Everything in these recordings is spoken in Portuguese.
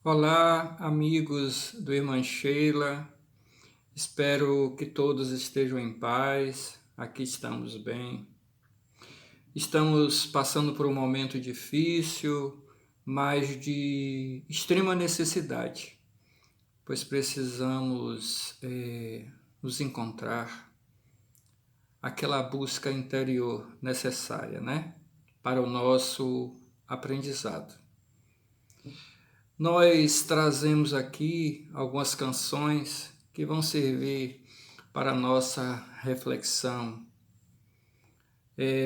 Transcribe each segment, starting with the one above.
Olá, amigos do Irmã Sheila. Espero que todos estejam em paz. Aqui estamos bem. Estamos passando por um momento difícil, mas de extrema necessidade, pois precisamos nos encontrar, aquela busca interior necessária, né? Para o nosso aprendizado. Nós trazemos aqui algumas canções que vão servir para a nossa reflexão.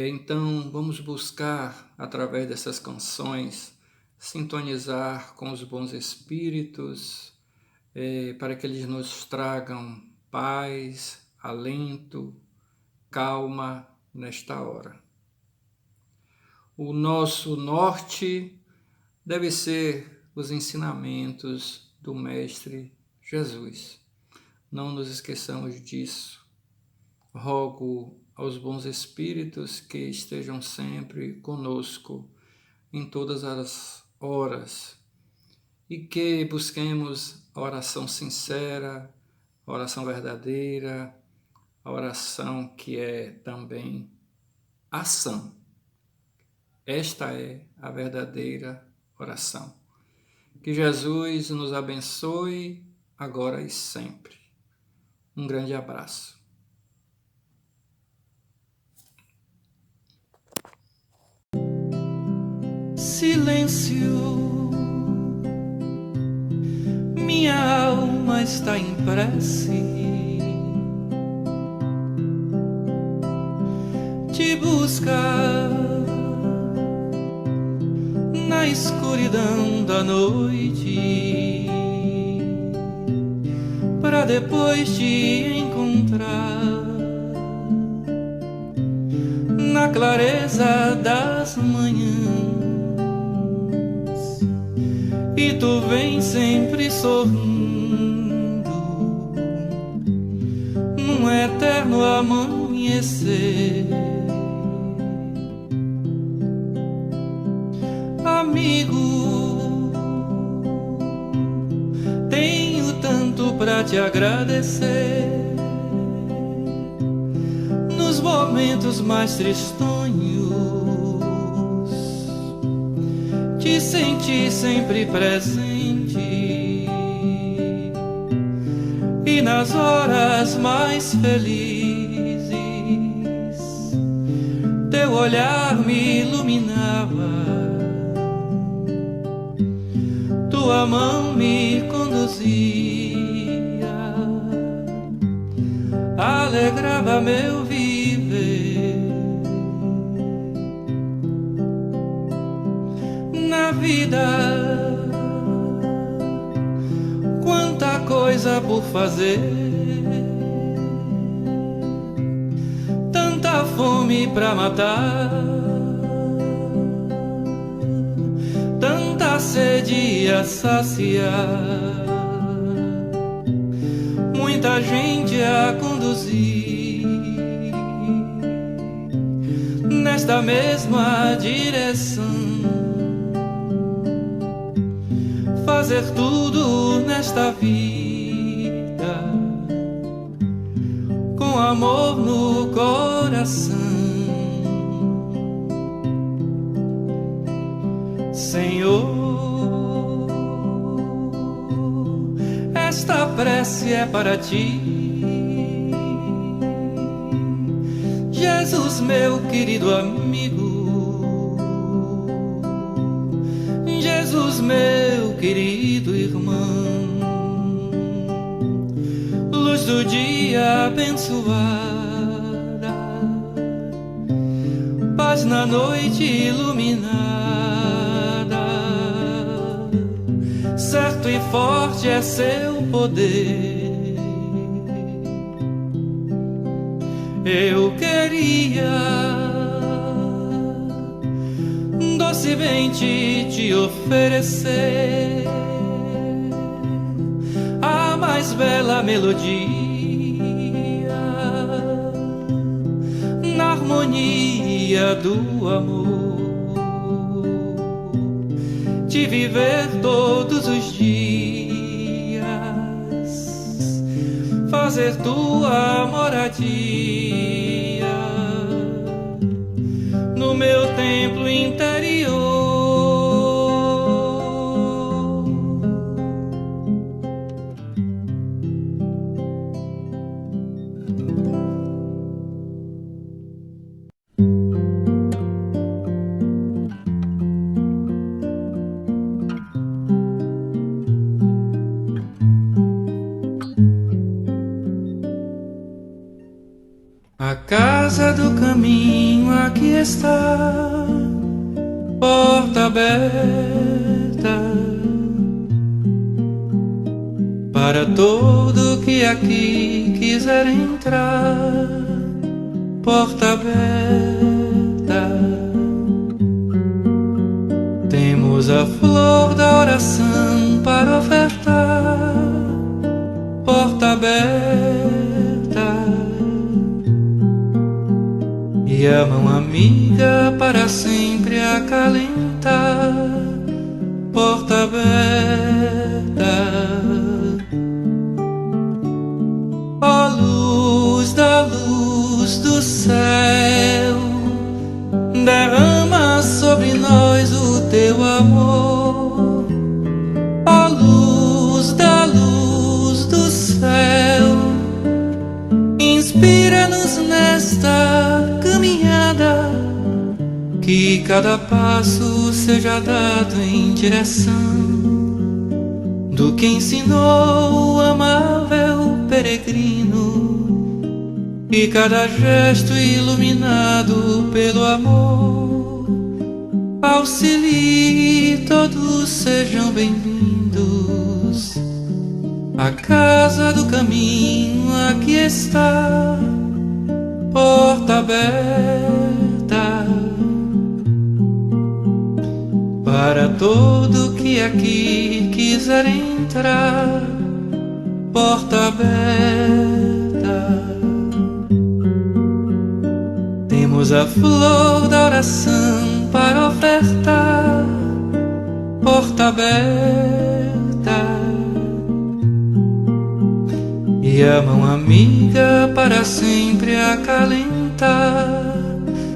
Então, vamos buscar, através dessas canções, sintonizar com os bons espíritos, para que eles nos tragam paz, alento, calma nesta hora. O nosso norte deve ser os ensinamentos do Mestre Jesus. Não nos esqueçamos disso. Rogo aos bons espíritos que estejam sempre conosco em todas as horas e que busquemos a oração sincera, a oração verdadeira, a oração que é também ação. Esta é a verdadeira oração. Que Jesus nos abençoe agora e sempre. Um grande abraço. Silêncio, minha alma está em prece, te buscar na escuridão da noite, para depois te encontrar na clareza das manhãs. E tu vem sempre sorrindo num eterno amanhecer. Amigo, tenho tanto pra te agradecer. Nos momentos mais tristonhos te senti sempre presente, e nas horas mais felizes teu olhar me iluminava, tua mão me conduzia, alegrava meu viver. Na vida, quanta coisa por fazer, tanta fome pra matar, tanta sede a saciar, muita gente a conduzir nesta mesma direção. Fazer tudo nesta vida com amor no coração. Senhor, esta prece é para ti, Jesus, meu querido amigo, Jesus, meu querido irmão, luz do dia abençoada, paz na noite iluminada, certo e forte é seu poder. Eu queria docemente te oferecer a mais bela melodia, na harmonia do amor, de viver todos os dias, fazer tua moradia no meu templo interior. A casa do caminho aqui está, porta aberta para todo que aqui quiser entrar. Porta aberta, temos a flor da oração para ofertar. Porta aberta, e a mão amiga para sempre acalentar. Porta aberta, ó luz da luz do céu, derrama sobre nós o teu amor. Ó luz da luz do céu, inspira-nos nesta caminhada, que cada passo seja dado em direção do que ensinou o amável peregrino, e cada gesto iluminado pelo amor auxilie, todos sejam bem-vindos. A casa do caminho aqui está, porta aberta para todo que aqui quiser entrar. Porta aberta, temos a flor da oração para ofertar. Porta aberta, e a mão amiga para sempre acalentar.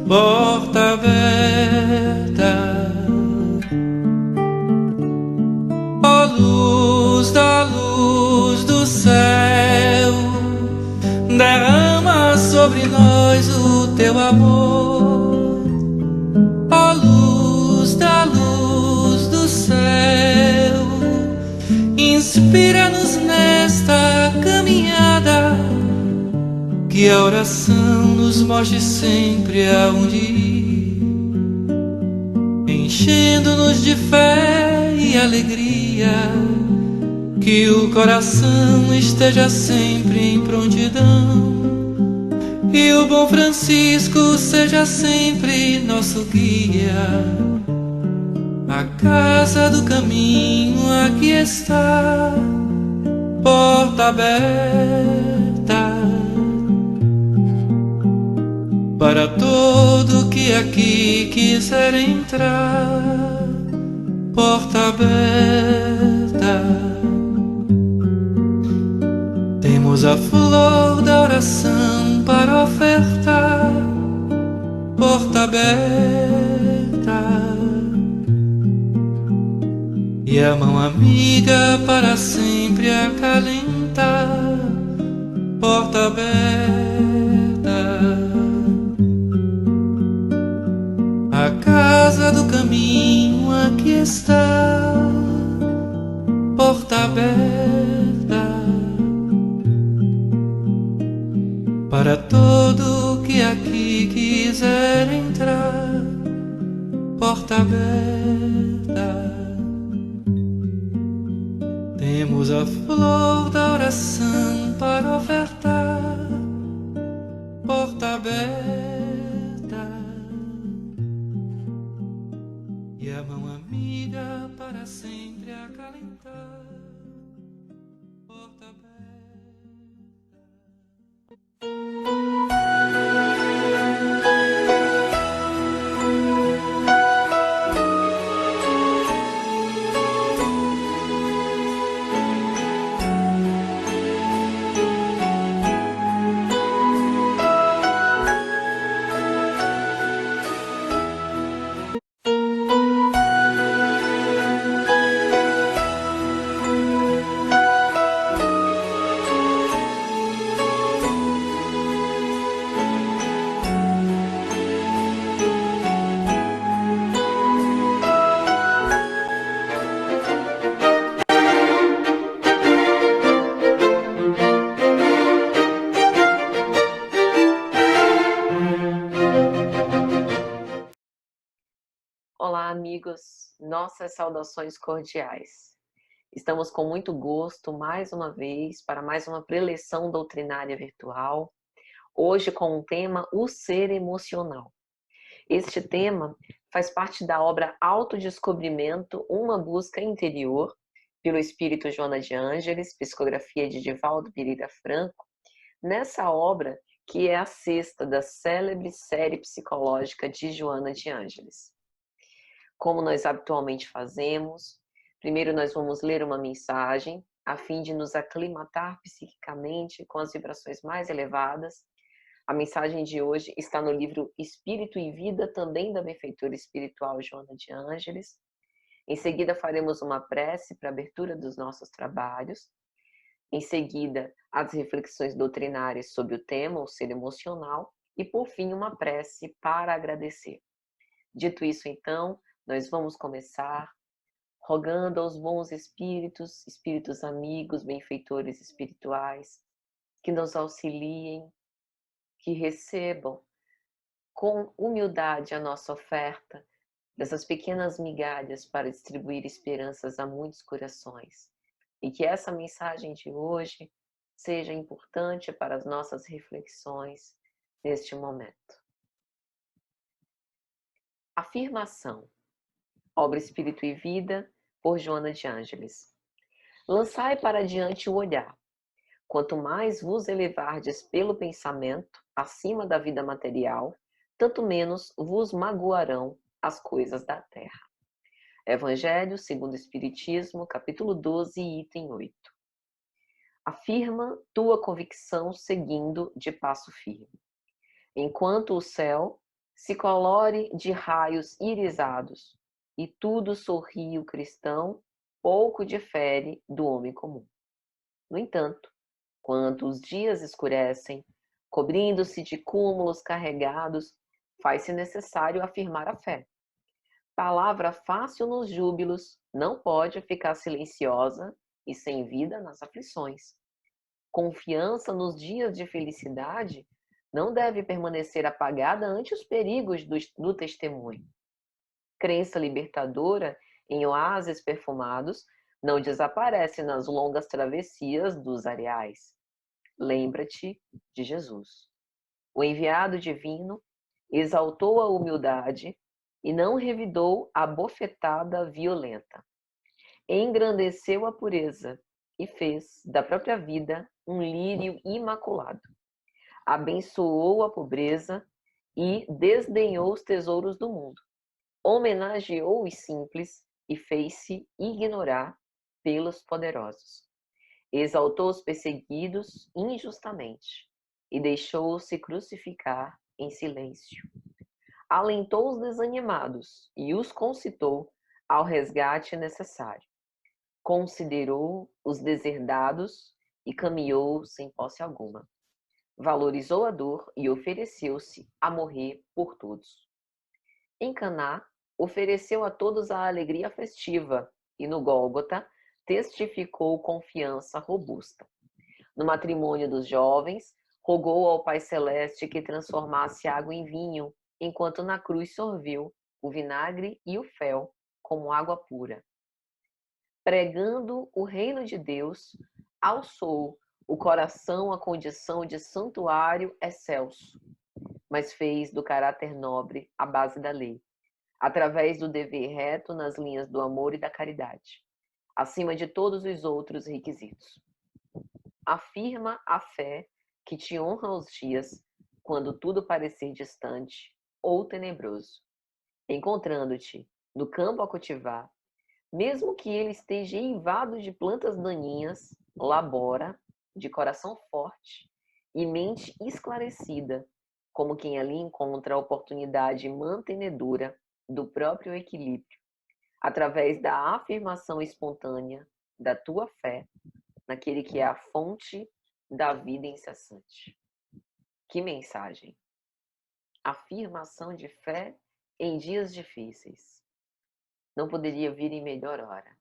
Porta aberta, ó luz da luz do céu, derrama sobre nós o teu amor. Ó luz da luz do céu, inspira-nos nesta caminhada, que a oração nos mostre sempre aonde ir, enchendo-nos de fé e alegria, que o coração esteja sempre em prontidão, e o bom Francisco seja sempre nosso guia. A casa do caminho aqui está, porta aberta para todo que aqui quiser entrar. Porta aberta, temos a flor da oração para ofertar. Porta aberta, e a mão amiga para sempre acalentar. Porta aberta, a casa do caminho aqui está. Porta aberta para todo que aqui quiser entrar. Porta aberta, temos a flor da oração para ofertar. Porta aberta, e a mão amiga para sempre acalentar. Porta aberta. Olá, amigos. Nossas saudações cordiais. Estamos com muito gosto, mais uma vez, para mais uma preleção doutrinária virtual. Hoje com o tema O Ser Emocional. Este tema faz parte da obra Autodescobrimento, uma busca interior, pelo espírito Joana de Ângeles, psicografia de Divaldo Pereira Franco. Nessa obra, que é a sexta da célebre série psicológica de Joana de Ângeles. Como nós habitualmente fazemos, primeiro nós vamos ler uma mensagem, a fim de nos aclimatar psiquicamente com as vibrações mais elevadas. A mensagem de hoje está no livro Espírito e Vida, também da benfeitora espiritual Joana de Ângeles. Em seguida, faremos uma prece para a abertura dos nossos trabalhos. Em seguida, as reflexões doutrinárias sobre o tema, o ser emocional. E, por fim, uma prece para agradecer. Dito isso, então, nós vamos começar rogando aos bons espíritos, espíritos amigos, benfeitores espirituais, que nos auxiliem, que recebam com humildade a nossa oferta dessas pequenas migalhas para distribuir esperanças a muitos corações. E que essa mensagem de hoje seja importante para as nossas reflexões neste momento. Afirmação. Obra Espírito e Vida, por Joana de Ângeles. Lançai para diante o olhar. Quanto mais vos elevardes pelo pensamento acima da vida material, tanto menos vos magoarão as coisas da terra. Evangelho segundo o Espiritismo, capítulo 12, item 8. Afirma tua convicção seguindo de passo firme. Enquanto o céu se colore de raios irisados e tudo sorri o cristão, pouco difere do homem comum. No entanto, quando os dias escurecem, cobrindo-se de cúmulos carregados, faz-se necessário afirmar a fé. Palavra fácil nos júbilos, não pode ficar silenciosa e sem vida nas aflições. Confiança nos dias de felicidade não deve permanecer apagada ante os perigos do testemunho. Crença libertadora em oásis perfumados não desaparece nas longas travessias dos areais. Lembra-te de Jesus. O enviado divino exaltou a humildade e não revidou a bofetada violenta. Engrandeceu a pureza e fez da própria vida um lírio imaculado. Abençoou a pobreza e desdenhou os tesouros do mundo. Homenageou os simples e fez-se ignorar pelos poderosos. Exaltou os perseguidos injustamente e deixou-se crucificar em silêncio. Alentou os desanimados e os concitou ao resgate necessário. Considerou os deserdados e caminhou sem posse alguma. Valorizou a dor e ofereceu-se a morrer por todos. Em Caná, ofereceu a todos a alegria festiva e no Gólgota testificou confiança robusta. No matrimônio dos jovens, rogou ao Pai Celeste que transformasse água em vinho, enquanto na cruz sorveu o vinagre e o fel como água pura. Pregando o reino de Deus, alçou o coração à condição de santuário excelso, mas fez do caráter nobre a base da lei, através do dever reto nas linhas do amor e da caridade, acima de todos os outros requisitos. Afirma a fé que te honra os dias, quando tudo parecer distante ou tenebroso, encontrando-te no campo a cultivar, mesmo que ele esteja eivado de plantas daninhas, labora, de coração forte e mente esclarecida, como quem ali encontra a oportunidade mantenedora do próprio equilíbrio, através da afirmação espontânea da tua fé naquele que é a fonte da vida incessante. Que mensagem! Afirmação de fé em dias difíceis. Não poderia vir em melhor hora.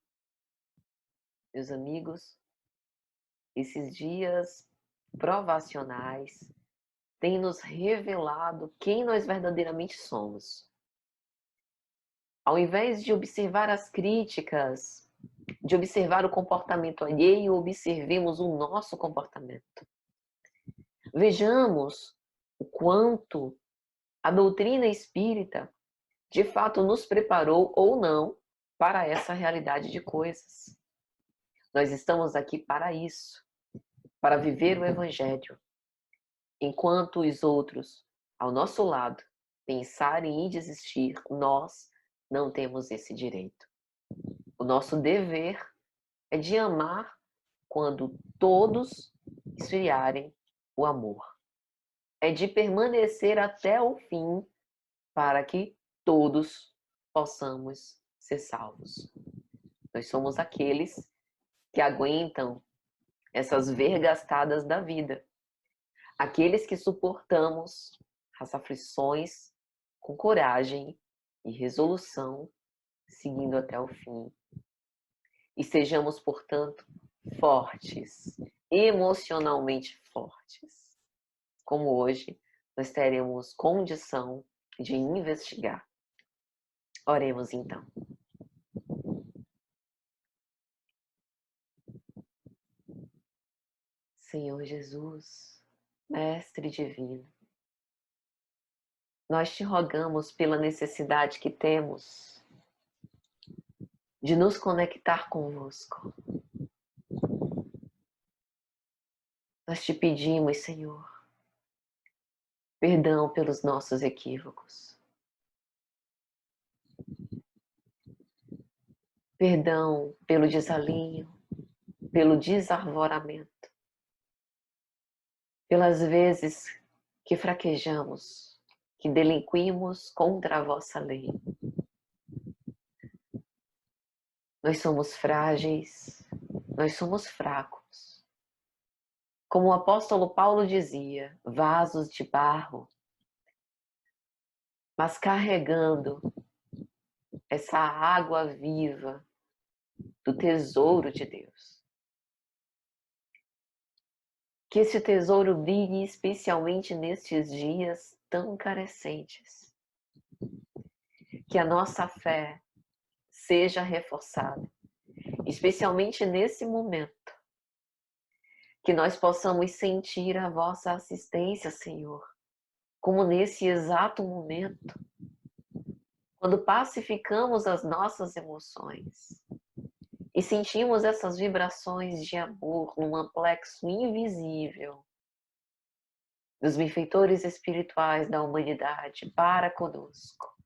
Meus amigos, esses dias provacionais têm nos revelado quem nós verdadeiramente somos. Ao invés de observar as críticas, de observar o comportamento alheio, observemos o nosso comportamento. Vejamos o quanto a doutrina espírita de fato nos preparou ou não para essa realidade de coisas. Nós estamos aqui para isso, para viver o Evangelho. Enquanto os outros, ao nosso lado, pensarem em desistir, nós não temos esse direito. O nosso dever é de amar quando todos esfriarem o amor. É de permanecer até o fim para que todos possamos ser salvos. Nós somos aqueles que aguentam essas vergastadas da vida. Aqueles que suportamos as aflições com coragem e resolução, seguindo até o fim. E sejamos, portanto, fortes, emocionalmente fortes. Como hoje nós teremos condição de investigar. Oremos então. Senhor Jesus, Mestre Divino, nós te rogamos pela necessidade que temos de nos conectar convosco. Nós te pedimos, Senhor, perdão pelos nossos equívocos. Perdão pelo desalinho, pelo desarvoramento. Pelas vezes que fraquejamos, que delinquimos contra a vossa lei. Nós somos frágeis, nós somos fracos. Como o apóstolo Paulo dizia, vasos de barro, mas carregando essa água viva do tesouro de Deus. Que esse tesouro brilhe especialmente nestes dias tão carecentes. Que a nossa fé seja reforçada, especialmente nesse momento. Que nós possamos sentir a vossa assistência, Senhor, como nesse exato momento, quando pacificamos as nossas emoções e sentimos essas vibrações de amor num amplexo invisível dos benfeitores espirituais da humanidade para conosco.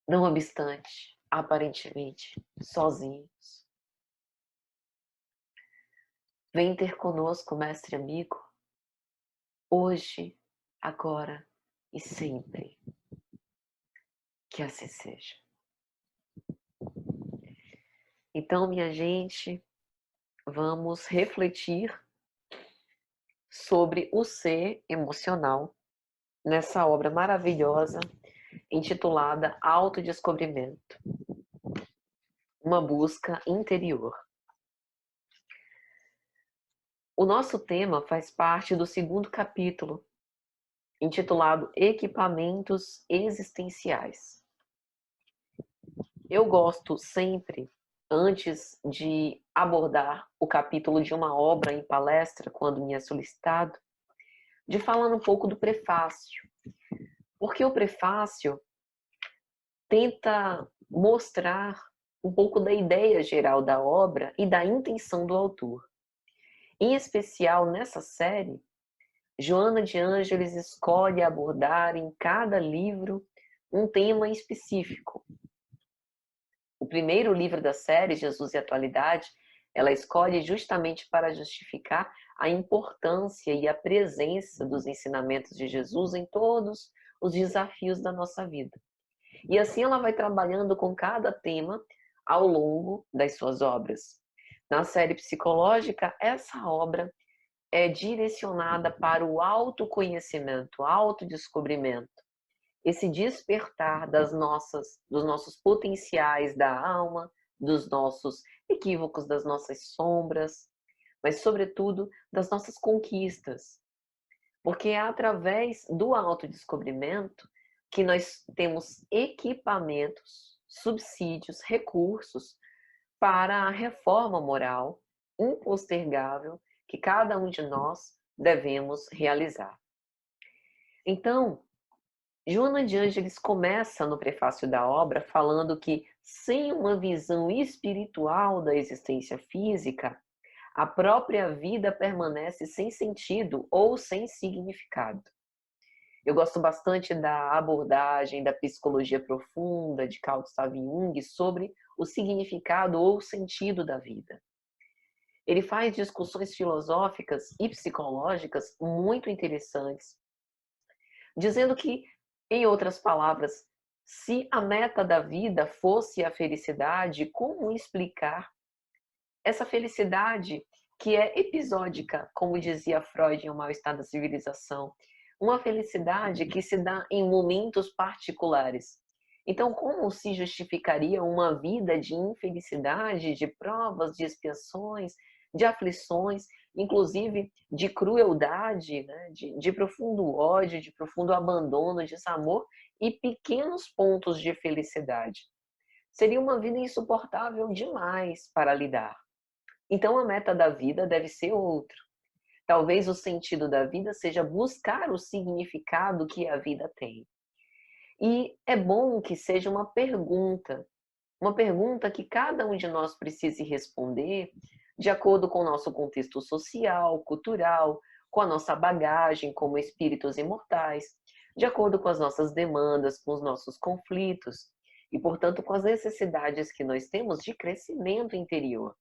Não obstante, aparentemente, sozinhos. Vem ter conosco, mestre amigo, hoje, agora e sempre. Que assim seja. Então, minha gente, vamos refletir sobre o ser emocional nessa obra maravilhosa intitulada Autodescobrimento, uma busca interior. O nosso tema faz parte do segundo capítulo, intitulado Equipamentos Existenciais. Eu gosto sempre, antes de abordar o capítulo de uma obra em palestra, quando me é solicitado, de falar um pouco do prefácio. Porque o prefácio tenta mostrar um pouco da ideia geral da obra e da intenção do autor. Em especial, nessa série, Joana de Ângeles escolhe abordar em cada livro um tema específico. O primeiro livro da série, Jesus e a Atualidade, ela escolhe justamente para justificar a importância e a presença dos ensinamentos de Jesus em todos os desafios da nossa vida. E assim ela vai trabalhando com cada tema ao longo das suas obras. Na série psicológica, essa obra é direcionada para o autoconhecimento, autodescobrimento, esse despertar dos nossos potenciais da alma, dos nossos equívocos, das nossas sombras, mas sobretudo das nossas conquistas. Porque é através do autodescobrimento que nós temos equipamentos subsídios, recursos para a reforma moral impostergável que cada um de nós devemos realizar. Então, Joana de Ângeles começa no prefácio da obra falando que, sem uma visão espiritual da existência física, a própria vida permanece sem sentido ou sem significado. Eu gosto bastante da abordagem da psicologia profunda de Carl Gustav Jung sobre o significado ou sentido da vida. Ele faz discussões filosóficas e psicológicas muito interessantes, dizendo que, em outras palavras, se a meta da vida fosse a felicidade, como explicar essa felicidade que é episódica, como dizia Freud em O Mal-Estar da Civilização, uma felicidade que se dá em momentos particulares. Então, como se justificaria uma vida de infelicidade, de provas, de expiações, de aflições, inclusive de crueldade, né? de profundo ódio, de profundo abandono, desamor e pequenos pontos de felicidade? Seria uma vida insuportável demais para lidar. Então, a meta da vida deve ser outra. Talvez o sentido da vida seja buscar o significado que a vida tem. E é bom que seja uma pergunta que cada um de nós precise responder de acordo com o nosso contexto social, cultural, com a nossa bagagem como espíritos imortais, de acordo com as nossas demandas, com os nossos conflitos e, portanto, com as necessidades que nós temos de crescimento interior.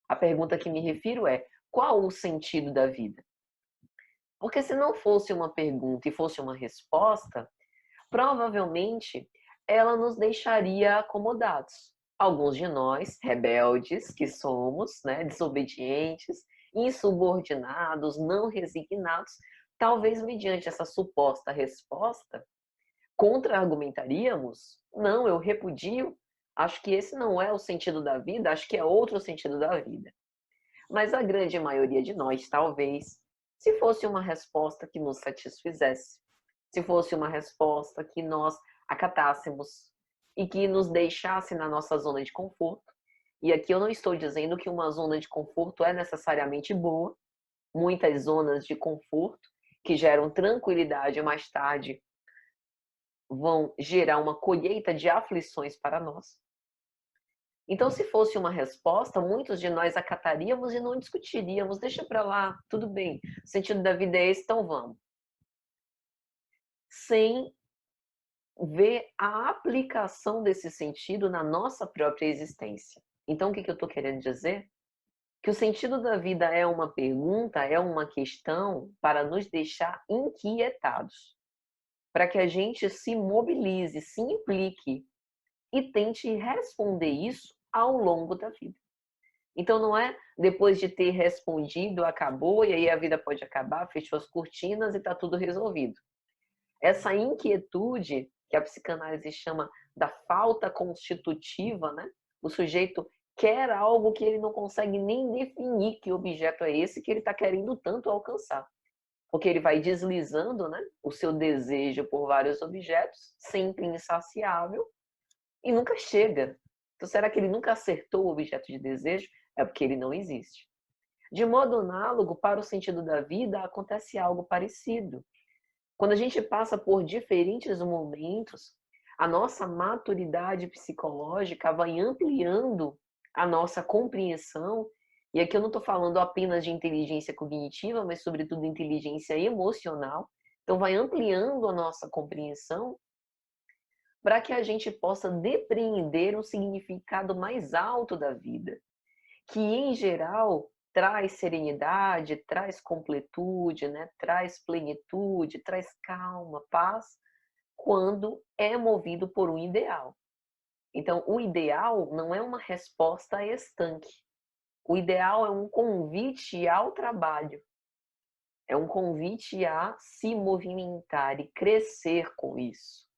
A pergunta que me refiro é: qual o sentido da vida? Porque se não fosse uma pergunta e fosse uma resposta, provavelmente ela nos deixaria acomodados. Alguns de nós, rebeldes que somos, né, desobedientes, insubordinados, não resignados, talvez mediante essa suposta resposta, contra-argumentaríamos: não, eu repudio, acho que esse não é o sentido da vida, acho que é outro sentido da vida. Mas a grande maioria de nós, talvez, se fosse uma resposta que nos satisfizesse, se fosse uma resposta que nós acatássemos e que nos deixasse na nossa zona de conforto. E aqui eu não estou dizendo que uma zona de conforto é necessariamente boa. Muitas zonas de conforto que geram tranquilidade mais tarde vão gerar uma colheita de aflições para nós. Então, se fosse uma resposta, muitos de nós acataríamos e não discutiríamos. Deixa para lá, tudo bem. O sentido da vida é esse, então vamos. Sem ver a aplicação desse sentido na nossa própria existência. Então, o que eu estou querendo dizer? Que o sentido da vida é uma pergunta, é uma questão para nos deixar inquietados, para que a gente se mobilize, se implique e tente responder isso ao longo da vida. Então, não é depois de ter respondido, acabou, e aí a vida pode acabar, fechou as cortinas e está tudo resolvido. Essa inquietude, que a psicanálise chama da falta constitutiva, né? O sujeito quer algo que ele não consegue nem definir que objeto é esse que ele está querendo tanto alcançar. Porque ele vai deslizando, né, o seu desejo por vários objetos, sempre insaciável, e nunca chega. Então, será que ele nunca acertou o objeto de desejo? É porque ele não existe. De modo análogo, para o sentido da vida, acontece algo parecido. Quando a gente passa por diferentes momentos, a nossa maturidade psicológica vai ampliando a nossa compreensão. E aqui eu não estou falando apenas de inteligência cognitiva, mas sobretudo inteligência emocional. Então vai ampliando a nossa compreensão para que a gente possa depreender um significado mais alto da vida, que em geral traz serenidade, traz completude, né? Traz plenitude, traz calma, paz, quando é movido por um ideal. Então, o ideal não é uma resposta estanque. O ideal é um convite ao trabalho. É um convite a se movimentar e crescer com isso.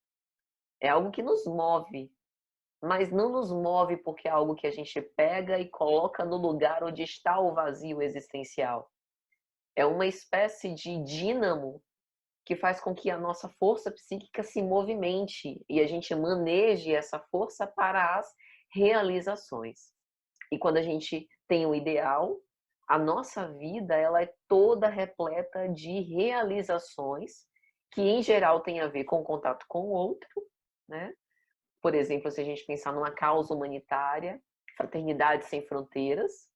É algo que nos move, mas não nos move porque é algo que a gente pega e coloca no lugar onde está o vazio existencial. É uma espécie de dínamo que faz com que a nossa força psíquica se movimente e a gente maneje essa força para as realizações. E quando a gente tem um ideal, a nossa vida ela é toda repleta de realizações que, em geral, tem a ver com o contato com o outro, né? Por exemplo, se a gente pensar numa causa humanitária, Fraternidade Sem Fronteiras,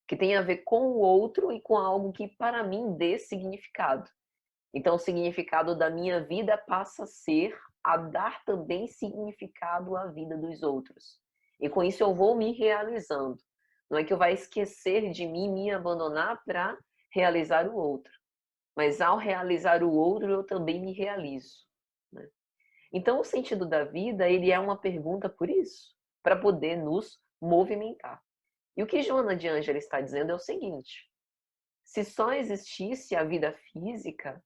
que tem a ver com o outro e com algo que, para mim, dê significado. Então, o significado da minha vida passa a ser a dar também significado à vida dos outros. E com isso eu vou me realizando. Não é que eu vá esquecer de mim, me abandonar para realizar o outro. Mas ao realizar o outro, eu também me realizo, né? Então, o sentido da vida, ele é uma pergunta por isso, para poder nos movimentar. E o que Joana de Ângeles está dizendo é o seguinte: se só existisse a vida física,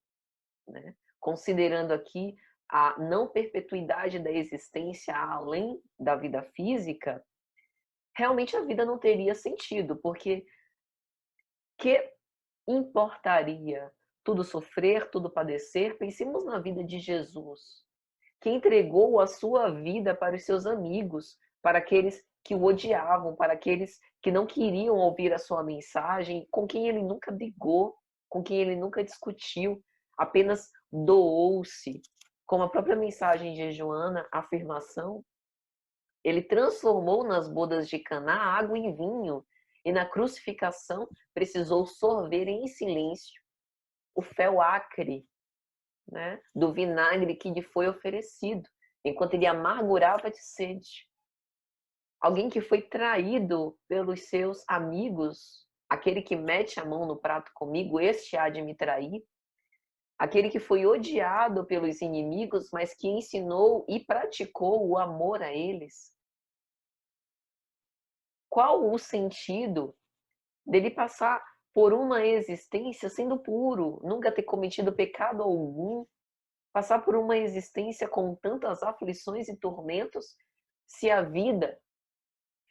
né, considerando aqui a não perpetuidade da existência além da vida física, realmente a vida não teria sentido, porque que importaria tudo sofrer, tudo padecer? Pensemos na vida de Jesus, que entregou a sua vida para os seus amigos, para aqueles que o odiavam, para aqueles que não queriam ouvir a sua mensagem, com quem ele nunca brigou, com quem ele nunca discutiu, apenas doou-se. Como a própria mensagem de Joana, a afirmação, ele transformou nas bodas de Caná água em vinho, e na crucificação precisou sorver em silêncio o fel acre, né, do vinagre que lhe foi oferecido, enquanto ele amargurava de sede. Alguém que foi traído pelos seus amigos, aquele que mete a mão no prato comigo, este há de me trair. Aquele que foi odiado pelos inimigos, mas que ensinou e praticou o amor a eles. Qual o sentido dele passar por uma existência sendo puro, nunca ter cometido pecado algum, passar por uma existência com tantas aflições e tormentos, se a vida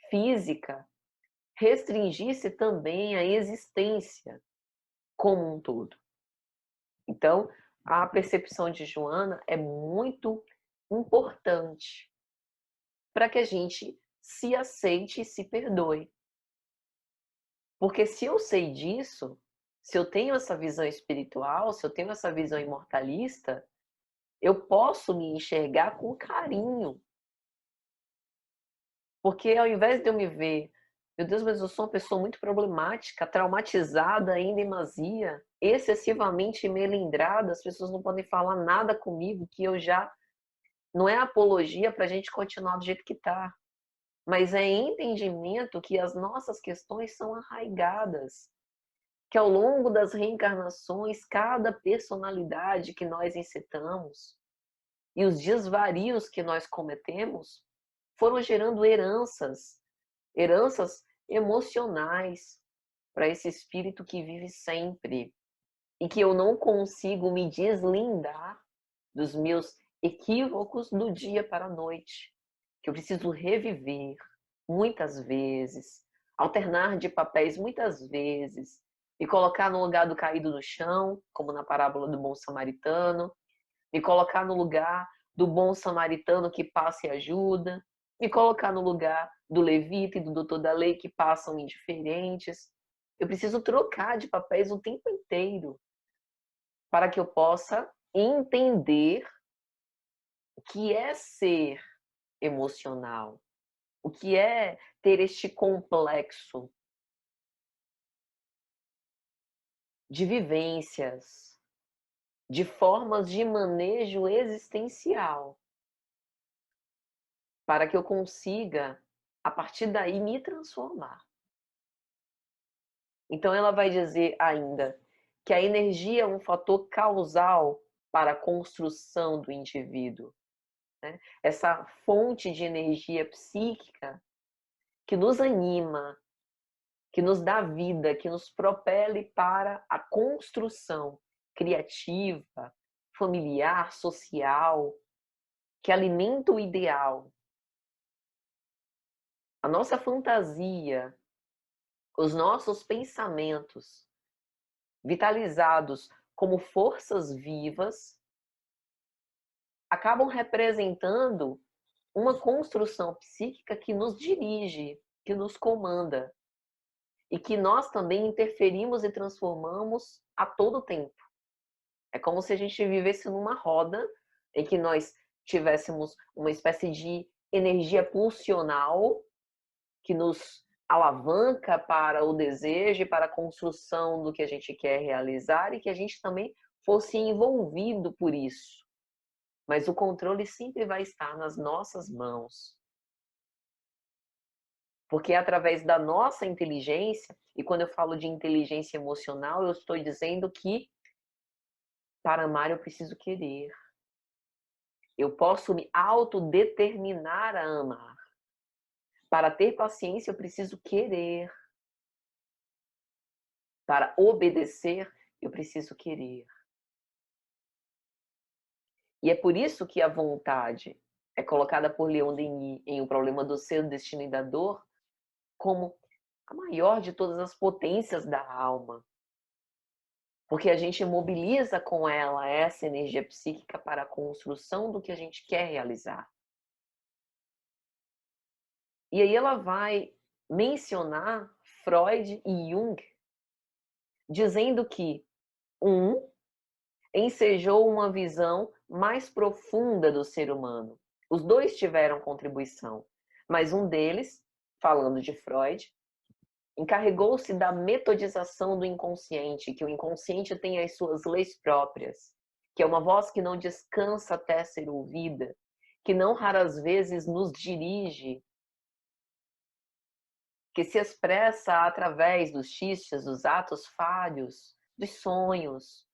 física restringisse também a existência como um todo? Então, a percepção de Joana é muito importante para que a gente se aceite e se perdoe. Porque se eu sei disso, se eu tenho essa visão espiritual, se eu tenho essa visão imortalista, eu posso me enxergar com carinho. Porque ao invés de eu me ver, meu Deus, mas eu sou uma pessoa muito problemática, traumatizada em demasia, excessivamente melindrada, as pessoas não podem falar nada comigo, que eu já... Não é apologia para a gente continuar do jeito que está, mas é entendimento que as nossas questões são arraigadas, que ao longo das reencarnações, cada personalidade que nós encetamos e os desvarios que nós cometemos foram gerando heranças emocionais para esse espírito que vive sempre e que eu não consigo me deslindar dos meus equívocos do dia para a noite, que eu preciso reviver muitas vezes, alternar de papéis muitas vezes, me colocar no lugar do caído no chão, como na parábola do bom samaritano, me colocar no lugar do bom samaritano que passa e ajuda, me colocar no lugar do levita e do doutor da lei que passam indiferentes. Eu preciso trocar de papéis o tempo inteiro para que eu possa entender o que é ser emocional, o que é ter este complexo de vivências, de formas de manejo existencial, para que eu consiga, a partir daí, me transformar. Então, ela vai dizer ainda que a energia é um fator causal para a construção do indivíduo, né? Essa fonte de energia psíquica que nos anima, que nos dá vida, que nos propele para a construção criativa, familiar, social, que alimenta o ideal. A nossa fantasia, os nossos pensamentos, vitalizados como forças vivas, acabam representando uma construção psíquica que nos dirige, que nos comanda, e que nós também interferimos e transformamos a todo tempo. É como se a gente vivesse numa roda em que nós tivéssemos uma espécie de energia pulsional que nos alavanca para o desejo e para a construção do que a gente quer realizar e que a gente também fosse envolvido por isso. Mas o controle sempre vai estar nas nossas mãos. Porque é através da nossa inteligência, e quando eu falo de inteligência emocional, eu estou dizendo que para amar eu preciso querer. Eu posso me autodeterminar a amar. Para ter paciência eu preciso querer. Para obedecer eu preciso querer. E é por isso que a vontade é colocada por Leon Denis em O Problema do Ser, do Destino e da Dor como a maior de todas as potências da alma. Porque a gente mobiliza com ela essa energia psíquica para a construção do que a gente quer realizar. E aí ela vai mencionar Freud e Jung, dizendo que um ensejou uma visão mais profunda do ser humano. Os dois tiveram contribuição, mas um deles, falando de Freud, encarregou-se da metodização do inconsciente, que o inconsciente tem as suas leis próprias, que é uma voz que não descansa até ser ouvida, que não raras vezes nos dirige, que se expressa através dos xistes, dos atos falhos, dos sonhos,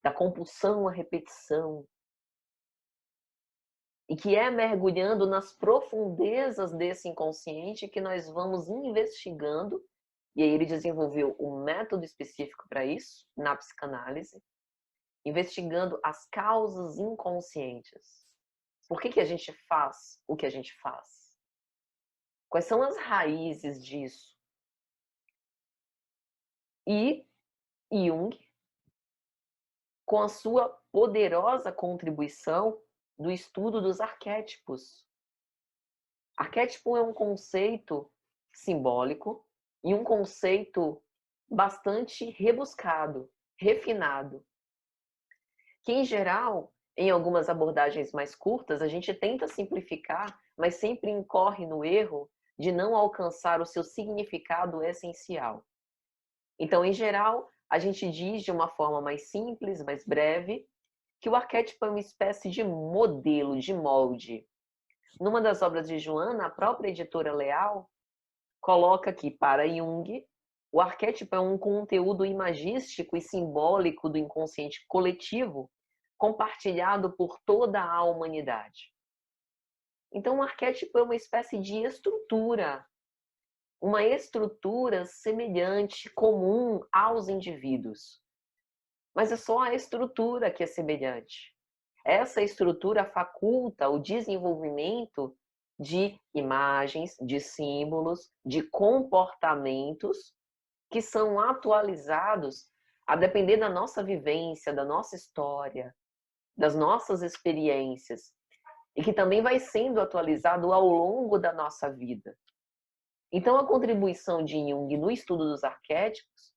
da compulsão à repetição, e que é mergulhando nas profundezas desse inconsciente que nós vamos investigando. E aí ele desenvolveu um método específico para isso, na psicanálise, investigando as causas inconscientes. Por que a gente faz o que a gente faz? Quais são as raízes disso? E Jung, com a sua poderosa contribuição do estudo dos arquétipos. Arquétipo é um conceito simbólico e um conceito bastante rebuscado, refinado, que em geral, em algumas abordagens mais curtas, a gente tenta simplificar, mas sempre incorre no erro de não alcançar o seu significado essencial. Então, em geral, a gente diz de uma forma mais simples, mais breve, que o arquétipo é uma espécie de modelo, de molde. Numa das obras de Joana, a própria editora Leal coloca que, para Jung, o arquétipo é um conteúdo imagístico e simbólico do inconsciente coletivo compartilhado por toda a humanidade. Então, o arquétipo é uma espécie de estrutura, uma estrutura semelhante, comum aos indivíduos. Mas é só a estrutura que é semelhante. Essa estrutura faculta o desenvolvimento de imagens, de símbolos, de comportamentos que são atualizados a depender da nossa vivência, da nossa história, das nossas experiências, e que também vai sendo atualizado ao longo da nossa vida. Então, a contribuição de Jung no estudo dos arquétipos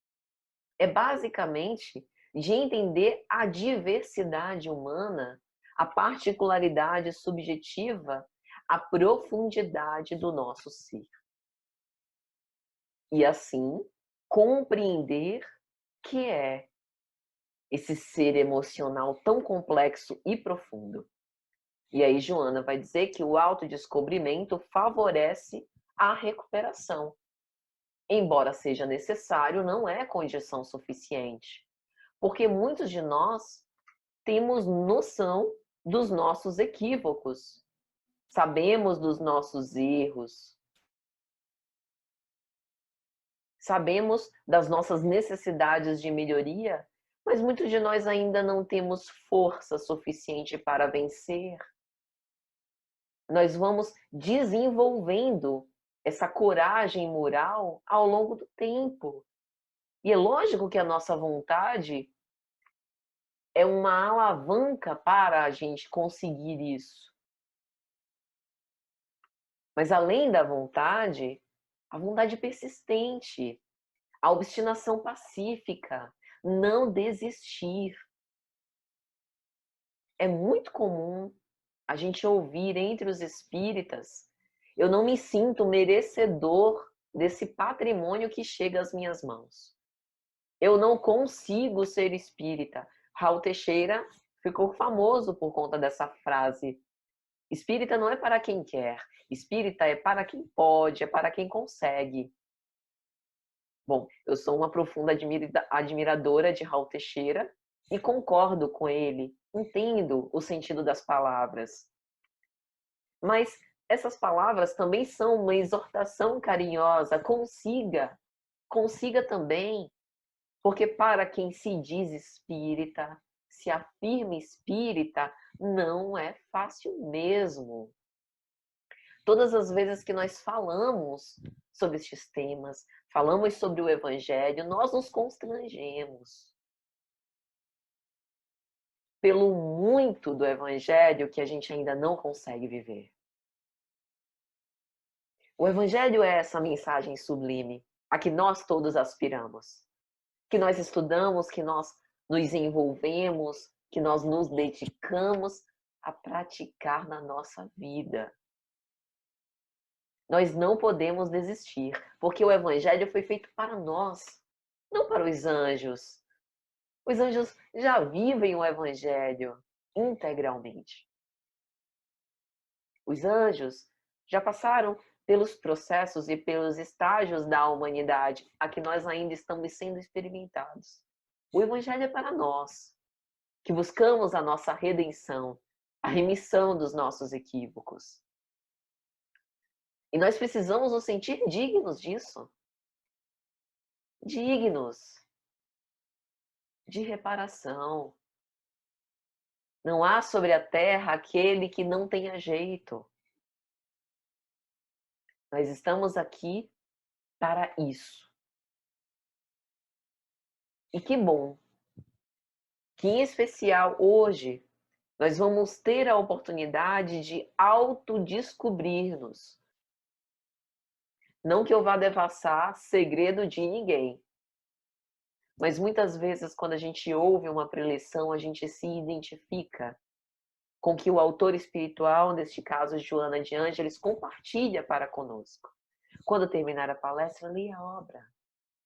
é basicamente de entender a diversidade humana, a particularidade subjetiva, a profundidade do nosso ser. E assim, compreender que é esse ser emocional tão complexo e profundo. E aí Joana vai dizer que o autodescobrimento favorece a recuperação. Embora seja necessário, não é condição suficiente. Porque muitos de nós temos noção dos nossos equívocos, sabemos dos nossos erros, sabemos das nossas necessidades de melhoria, mas muitos de nós ainda não temos força suficiente para vencer. Nós vamos desenvolvendo essa coragem moral ao longo do tempo. E é lógico que a nossa vontade é uma alavanca para a gente conseguir isso. Mas além da vontade, a vontade persistente, a obstinação pacífica, não desistir. É muito comum a gente ouvir entre os espíritas: eu não me sinto merecedor desse patrimônio que chega às minhas mãos. Eu não consigo ser espírita. Raul Teixeira ficou famoso por conta dessa frase. Espírita não é para quem quer, espírita é para quem pode, é para quem consegue. Bom, eu sou uma profunda admiradora de Raul Teixeira e concordo com ele, entendo o sentido das palavras. Mas essas palavras também são uma exortação carinhosa, consiga também, porque para quem se diz espírita, se afirma espírita, não é fácil mesmo. Todas as vezes que nós falamos sobre estes temas, falamos sobre o Evangelho, nós nos constrangemos pelo muito do Evangelho que a gente ainda não consegue viver. O Evangelho é essa mensagem sublime a que nós todos aspiramos, que nós estudamos, que nós nos envolvemos, que nós nos dedicamos a praticar na nossa vida. Nós não podemos desistir, porque o Evangelho foi feito para nós, não para os anjos. Os anjos já vivem o Evangelho integralmente. Os anjos já passaram pelos processos e pelos estágios da humanidade a que nós ainda estamos sendo experimentados. O Evangelho é para nós, que buscamos a nossa redenção, a remissão dos nossos equívocos. E nós precisamos nos sentir dignos disso. Dignos de reparação. Não há sobre a terra aquele que não tenha jeito. Nós estamos aqui para isso. E que bom que, em especial hoje, nós vamos ter a oportunidade de autodescobrir-nos. Não que eu vá devassar segredo de ninguém, mas muitas vezes, quando a gente ouve uma preleção, a gente se identifica com que o autor espiritual, neste caso Joana de Ângeles, compartilha para conosco. Quando terminar a palestra, leia a obra,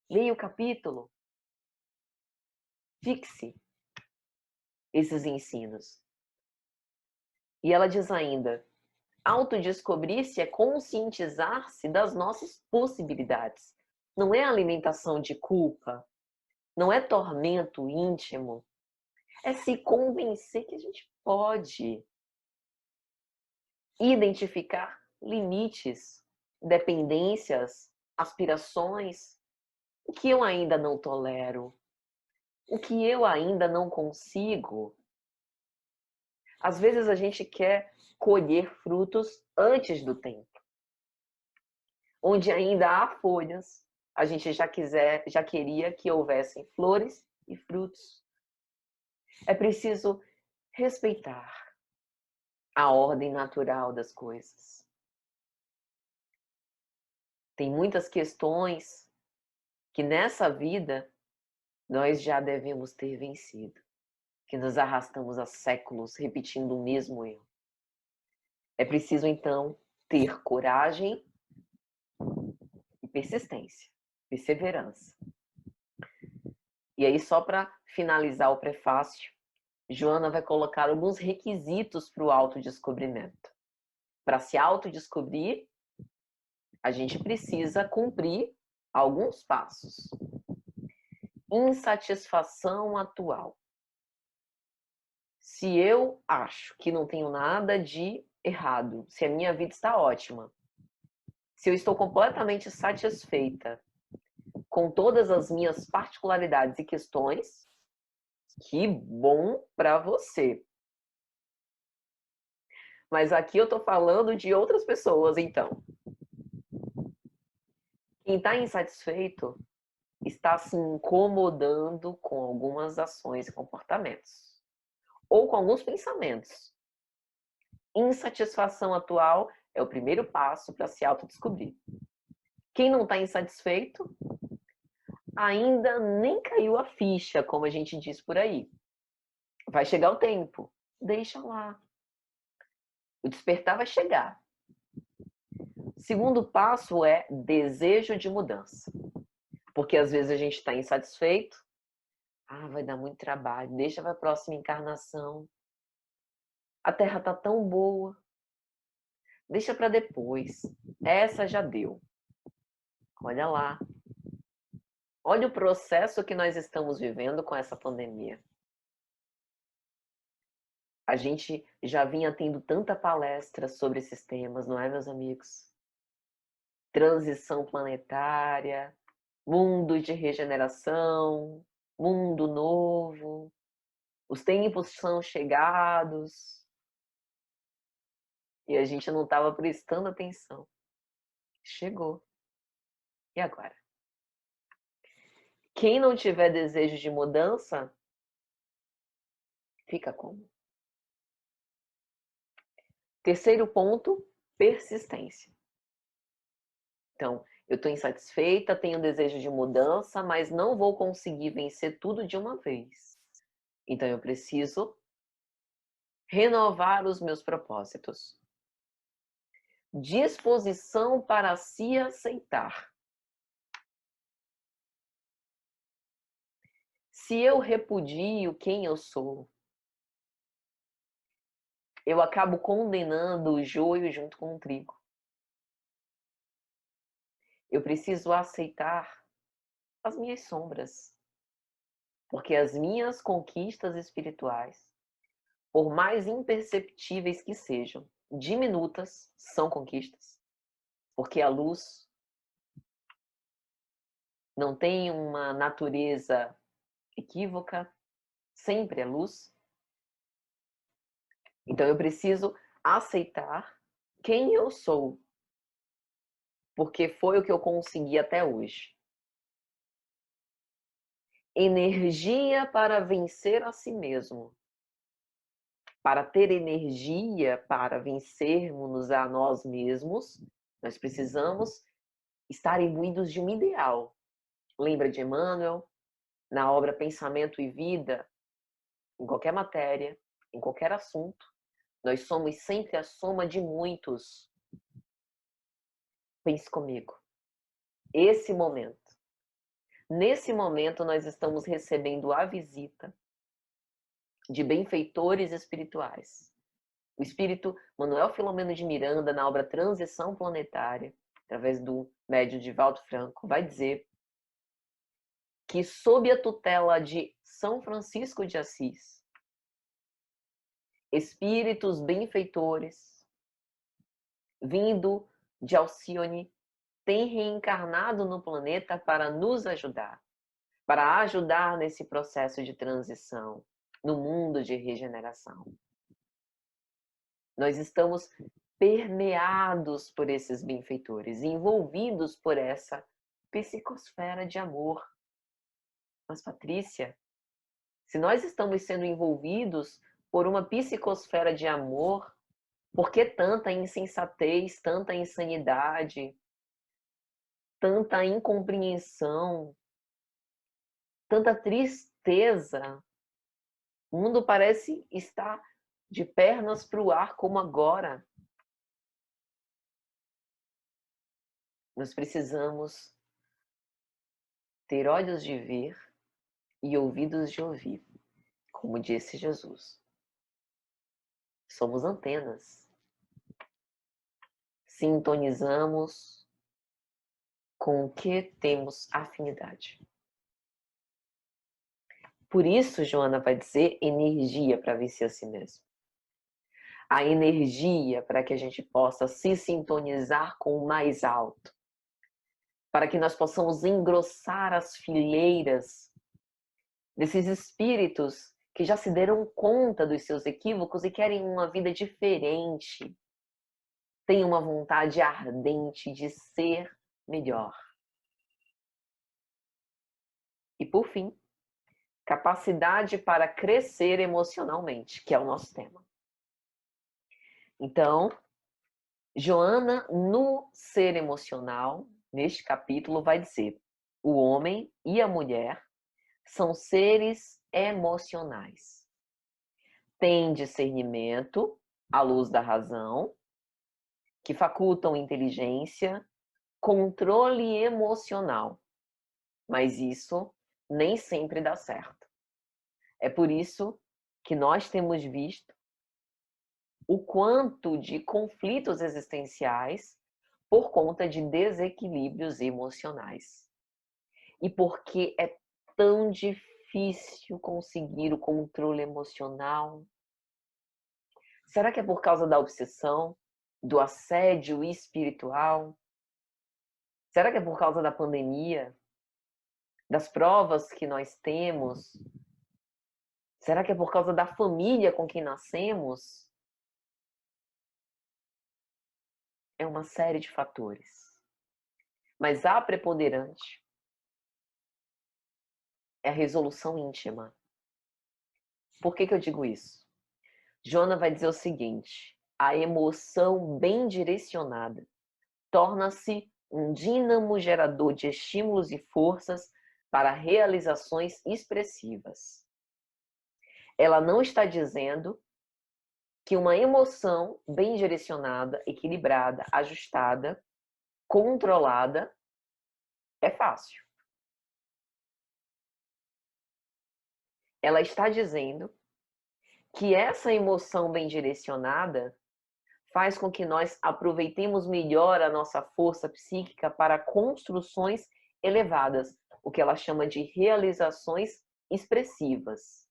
leia o capítulo, fixe esses ensinos. E ela diz ainda: autodescobrir-se é conscientizar-se das nossas possibilidades. Não é alimentação de culpa, não é tormento íntimo, é se convencer que a gente pode identificar limites, dependências, aspirações, o que eu ainda não tolero, o que eu ainda não consigo. Às vezes a gente quer colher frutos antes do tempo. Onde ainda há folhas, a gente já queria que houvessem flores e frutos. É preciso respeitar a ordem natural das coisas. Tem muitas questões que nessa vida nós já devemos ter vencido, que nos arrastamos há séculos repetindo o mesmo erro. É preciso, então, ter coragem e persistência, perseverança. E aí, só para finalizar o prefácio, Joana vai colocar alguns requisitos para o autodescobrimento. Para se autodescobrir, a gente precisa cumprir alguns passos. Insatisfação atual. Se eu acho que não tenho nada de errado, se a minha vida está ótima, se eu estou completamente satisfeita com todas as minhas particularidades e questões, que bom para você. Mas aqui eu estou falando de outras pessoas, então. Quem está insatisfeito está se incomodando com algumas ações e comportamentos. ou com alguns pensamentos. Insatisfação atual é o primeiro passo para se autodescobrir. Quem não está insatisfeito, ainda nem caiu a ficha, como a gente diz por aí. Vai chegar o tempo, deixa lá. O despertar vai chegar. Segundo passo é desejo de mudança. Porque às vezes a gente está insatisfeito. Vai dar muito trabalho, deixa para a próxima encarnação. A Terra está tão boa. Deixa para depois. Essa já deu. Olha lá. Olha o processo que nós estamos vivendo com essa pandemia. A gente já vinha tendo tanta palestra sobre esses temas, não é, meus amigos? Transição planetária, mundo de regeneração, mundo novo, os tempos são chegados e a gente não estava prestando atenção. Chegou. E agora? Quem não tiver desejo de mudança, fica como? Terceiro ponto, persistência. Então, eu estou insatisfeita, tenho desejo de mudança, mas não vou conseguir vencer tudo de uma vez. Então, eu preciso renovar os meus propósitos. Disposição para se aceitar. Se eu repudio quem eu sou, eu acabo condenando o joio junto com o trigo. Eu preciso aceitar as minhas sombras. Porque as minhas conquistas espirituais, por mais imperceptíveis que sejam, diminutas, são conquistas. Porque a luz não tem uma natureza equívoca, sempre é luz. Então eu preciso aceitar quem eu sou, porque foi o que eu consegui até hoje. Energia para vencer a si mesmo. Para ter energia para vencermos a nós mesmos, nós precisamos estar imbuídos de um ideal. Lembra de Emmanuel? Na obra Pensamento e Vida, em qualquer matéria, em qualquer assunto, nós somos sempre a soma de muitos. Pense comigo. Esse momento. Nesse momento, nós estamos recebendo a visita de benfeitores espirituais. O espírito Manuel Filomeno de Miranda, na obra Transição Planetária, através do médium Divaldo Franco, vai dizer que, sob a tutela de São Francisco de Assis, espíritos benfeitores, vindo de Alcione, têm reencarnado no planeta para nos ajudar, para ajudar nesse processo de transição, no mundo de regeneração. Nós estamos permeados por esses benfeitores, envolvidos por essa psicosfera de amor. Mas, Patrícia, se nós estamos sendo envolvidos por uma psicosfera de amor, por que tanta insensatez, tanta insanidade, tanta incompreensão, tanta tristeza? O mundo parece estar de pernas para o ar, como agora. Nós precisamos ter olhos de ver e ouvidos de ouvir, como disse Jesus. Somos antenas. Sintonizamos com o que temos afinidade. Por isso, Joana vai dizer energia para vencer a si mesmo. A energia para que a gente possa se sintonizar com o mais alto. Para que nós possamos engrossar as fileiras desses espíritos que já se deram conta dos seus equívocos e querem uma vida diferente. Têm uma vontade ardente de ser melhor. E por fim, capacidade para crescer emocionalmente, que é o nosso tema. Então, Joana, no ser emocional, neste capítulo, vai dizer: o homem e a mulher são seres emocionais. Têm discernimento, à luz da razão, que facultam inteligência, controle emocional. Mas isso nem sempre dá certo. É por isso que nós temos visto o quanto de conflitos existenciais por conta de desequilíbrios emocionais. E porque é tão difícil conseguir o controle emocional? Será que é por causa da obsessão, do assédio espiritual? Será que é por causa da pandemia, das provas que nós temos? Será que é por causa da família com quem nascemos? É uma série de fatores. Mas a preponderante é a resolução íntima. Por que eu digo isso? Joana vai dizer o seguinte: a emoção bem direcionada torna-se um dínamo gerador de estímulos e forças para realizações expressivas. Ela não está dizendo que uma emoção bem direcionada, equilibrada, ajustada, controlada é fácil. Ela está dizendo que essa emoção bem direcionada faz com que nós aproveitemos melhor a nossa força psíquica para construções elevadas, o que ela chama de realizações expressivas.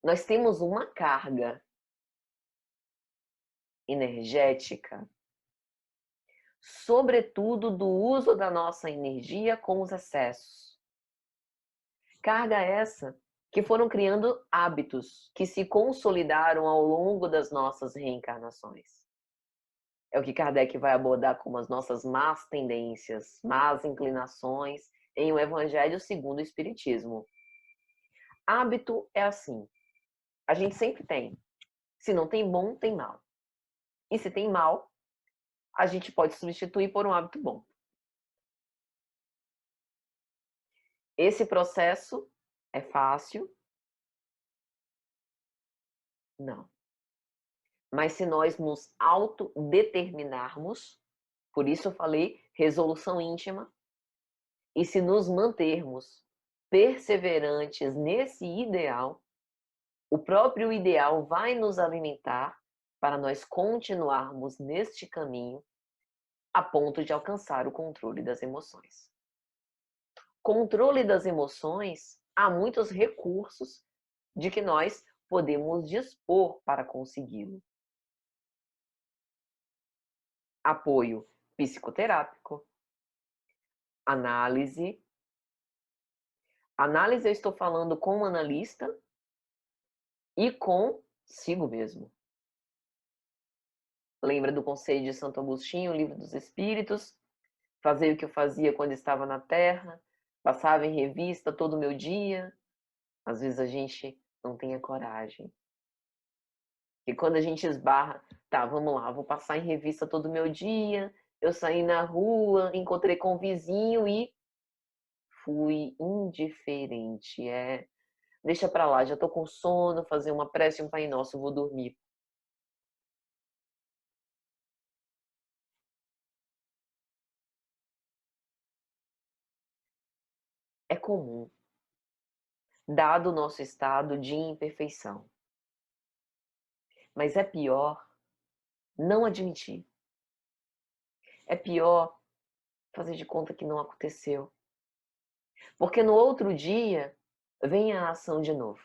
Nós temos uma carga energética, sobretudo do uso da nossa energia com os excessos. Carga essa que foram criando hábitos que se consolidaram ao longo das nossas reencarnações. É o que Kardec vai abordar como as nossas más tendências, más inclinações em O Evangelho segundo o Espiritismo. Hábito é assim. A gente sempre tem. Se não tem bom, tem mal. E se tem mal, a gente pode substituir por um hábito bom. Esse processo é fácil? Não. Mas se nós nos autodeterminarmos, por isso eu falei resolução íntima, e se nos mantermos perseverantes nesse ideal, o próprio ideal vai nos alimentar para nós continuarmos neste caminho a ponto de alcançar o controle das emoções. Controle das emoções, há muitos recursos de que nós podemos dispor para consegui-lo. Apoio psicoterápico, análise. Análise eu estou falando com o analista e consigo mesmo. Lembra do Conselho de Santo Agostinho, o Livro dos Espíritos? Fazer o que eu fazia quando estava na Terra, passava em revista todo o meu dia. Às vezes a gente não tem a coragem. E quando a gente esbarra, tá, vamos lá, vou passar em revista todo o meu dia, eu saí na rua, encontrei com o vizinho e fui indiferente. Deixa pra lá, já tô com sono, fazer uma prece, um Pai Nosso, vou dormir. É comum, dado o nosso estado de imperfeição. Mas é pior não admitir. É pior fazer de conta que não aconteceu. Porque no outro dia vem a ação de novo.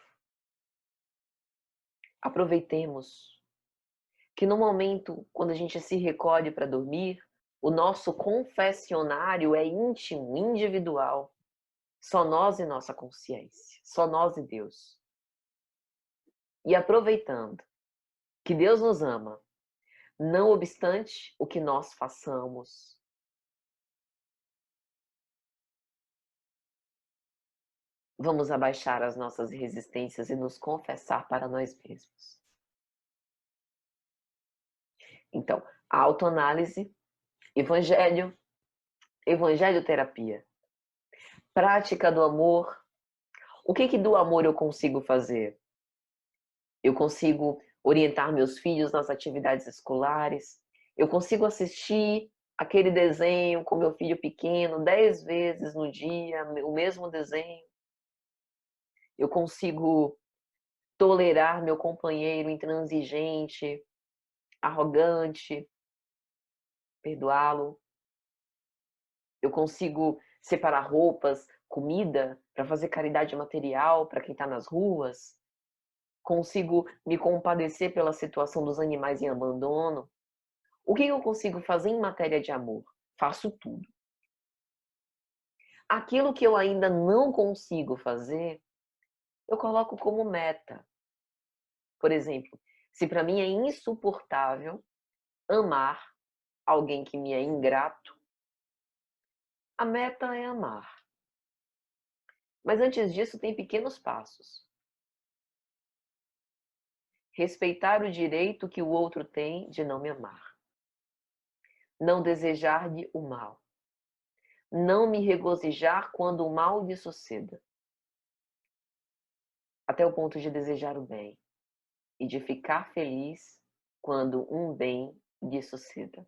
Aproveitemos que no momento, quando a gente se recolhe para dormir, o nosso confessionário é íntimo, individual. Só nós e nossa consciência. Só nós e Deus. E aproveitando que Deus nos ama, não obstante o que nós façamos, Vamos abaixar as nossas resistências e nos confessar para nós mesmos. Então, a autoanálise, evangelho, evangelho-terapia, prática do amor. O que do amor eu consigo fazer? Eu consigo orientar meus filhos nas atividades escolares, eu consigo assistir aquele desenho com meu filho pequeno 10 vezes no dia, o mesmo desenho. Eu consigo tolerar meu companheiro intransigente, arrogante, perdoá-lo. Eu consigo separar roupas, comida, para fazer caridade material para quem está nas ruas. Consigo me compadecer pela situação dos animais em abandono. O que eu consigo fazer em matéria de amor? Faço tudo. Aquilo que eu ainda não consigo fazer, eu coloco como meta. Por exemplo, se para mim é insuportável amar alguém que me é ingrato, a meta é amar. Mas antes disso, tem pequenos passos. Respeitar o direito que o outro tem de não me amar. Não desejar-lhe o mal. Não me regozijar quando o mal lhe suceda. Até o ponto de desejar o bem e de ficar feliz quando um bem lhe suceda.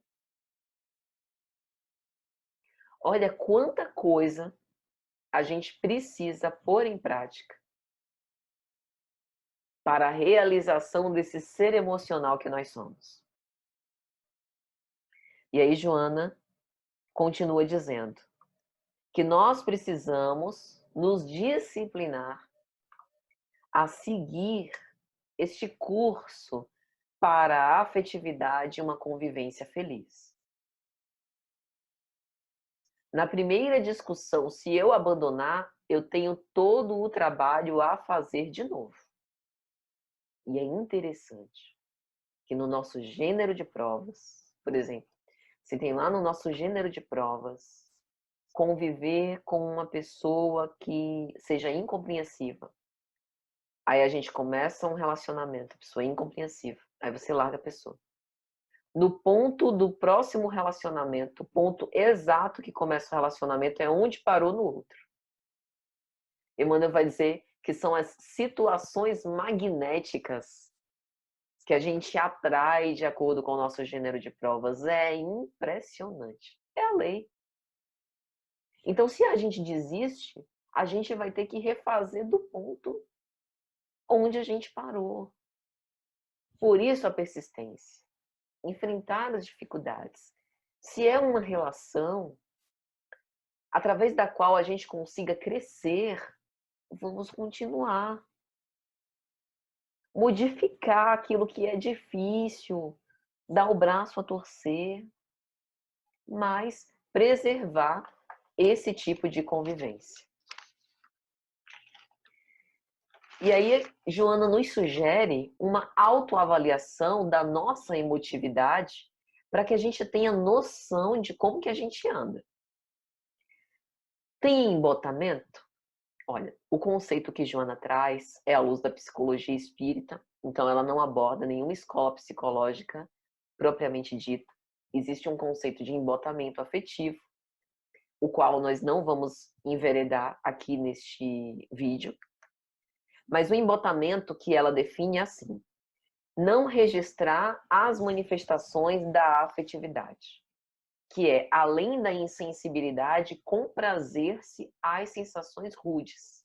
Olha quanta coisa a gente precisa pôr em prática para a realização desse ser emocional que nós somos. E aí, Joana continua dizendo que nós precisamos nos disciplinar a seguir este curso para a afetividade e uma convivência feliz. Na primeira discussão, se eu abandonar, eu tenho todo o trabalho a fazer de novo. E é interessante que no nosso gênero de provas, por exemplo, se tem lá no nosso gênero de provas, conviver com uma pessoa que seja incompreensiva. Aí a gente começa um relacionamento, a pessoa é incompreensiva, aí você larga a pessoa. No ponto do próximo relacionamento, o ponto exato que começa o relacionamento é onde parou no outro. Emmanuel vai dizer que são as situações magnéticas que a gente atrai de acordo com o nosso gênero de provas. É impressionante. É a lei. Então, se a gente desiste, a gente vai ter que refazer do ponto onde a gente parou. Por isso a persistência. Enfrentar as dificuldades. Se é uma relação através da qual a gente consiga crescer, vamos continuar. Modificar aquilo que é difícil, dar o braço a torcer, mas preservar esse tipo de convivência. E aí, Joana nos sugere uma autoavaliação da nossa emotividade para que a gente tenha noção de como que a gente anda. Tem embotamento? Olha, o conceito que Joana traz é à luz da psicologia espírita, então ela não aborda nenhuma escola psicológica propriamente dita. Existe um conceito de embotamento afetivo, o qual nós não vamos enveredar aqui neste vídeo. Mas o embotamento que ela define é assim: não registrar as manifestações da afetividade, que é, além da insensibilidade, comprazer-se às sensações rudes.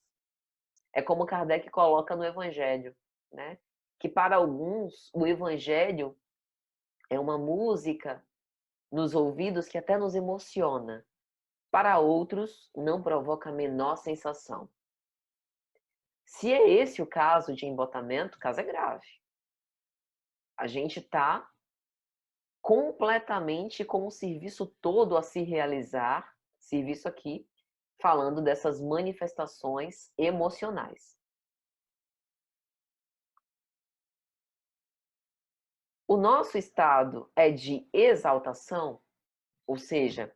É como Kardec coloca no Evangelho, né? Que para alguns o Evangelho é uma música nos ouvidos que até nos emociona. Para outros, não provoca a menor sensação. Se é esse o caso de embotamento, o caso é grave. A gente está completamente com o serviço todo a se realizar, serviço aqui, falando dessas manifestações emocionais. O nosso estado é de exaltação, ou seja,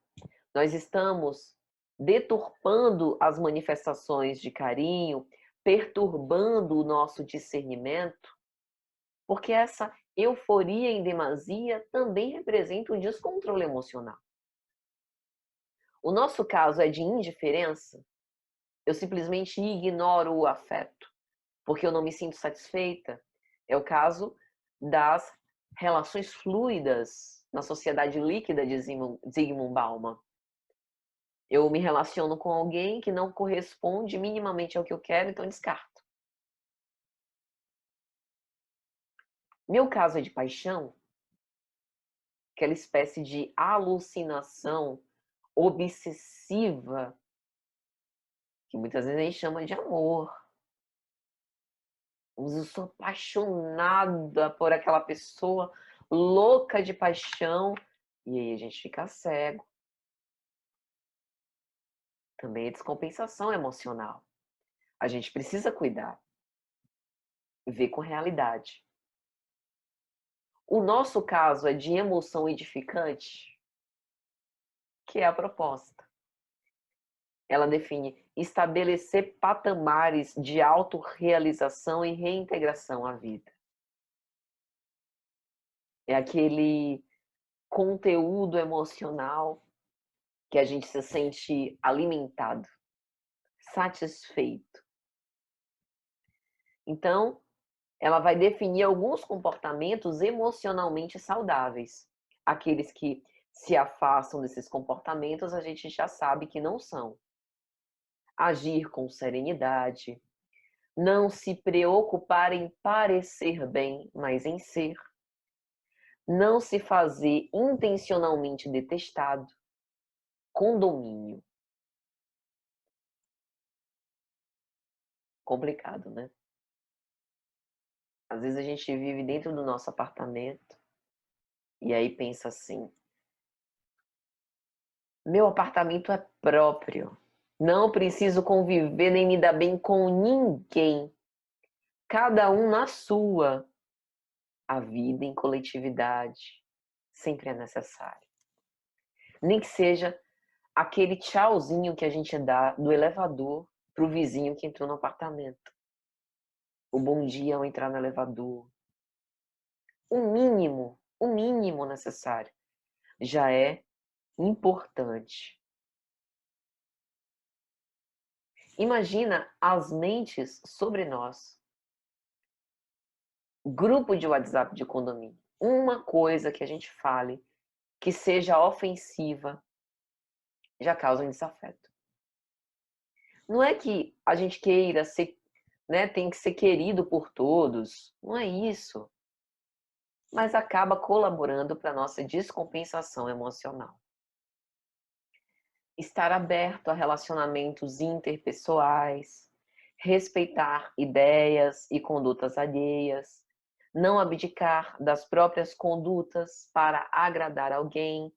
nós estamos deturpando as manifestações de carinho, perturbando o nosso discernimento, porque essa euforia em demasia também representa um descontrole emocional. O nosso caso é de indiferença, eu simplesmente ignoro o afeto, porque eu não me sinto satisfeita. É o caso das relações fluidas na sociedade líquida de Zygmunt Bauman. Eu me relaciono com alguém que não corresponde minimamente ao que eu quero, então eu descarto. Meu caso é de paixão, aquela espécie de alucinação obsessiva, que muitas vezes a gente chama de amor. Eu sou apaixonada por aquela pessoa, louca de paixão, e aí a gente fica cego. Também é descompensação emocional. A gente precisa cuidar, ver com realidade. O nosso caso é de emoção edificante, que é a proposta. Ela define estabelecer patamares de autorrealização e reintegração à vida. É aquele conteúdo emocional que a gente se sente alimentado, satisfeito. Então, ela vai definir alguns comportamentos emocionalmente saudáveis. Aqueles que se afastam desses comportamentos, a gente já sabe que não são. Agir com serenidade, não se preocupar em parecer bem, mas em ser. Não se fazer intencionalmente detestado, com domínio. Complicado, né? Às vezes a gente vive dentro do nosso apartamento e aí pensa assim: meu apartamento é próprio, não preciso conviver nem me dar bem com ninguém, cada um na sua. A vida em coletividade sempre é necessária. Nem que seja aquele tchauzinho que a gente dá do elevador pro vizinho que entrou no apartamento. O bom dia ao entrar no elevador. O mínimo necessário já é importante. Imagina as mentes sobre nós. Grupo de WhatsApp de condomínio. Uma coisa que a gente fale que seja ofensiva já causa um desafeto. Não é que a gente queira ser, né, tem que ser querido por todos. Não é isso. Mas acaba colaborando para a nossa descompensação emocional. Estar aberto a relacionamentos interpessoais, respeitar ideias e condutas alheias, não abdicar das próprias condutas para agradar alguém.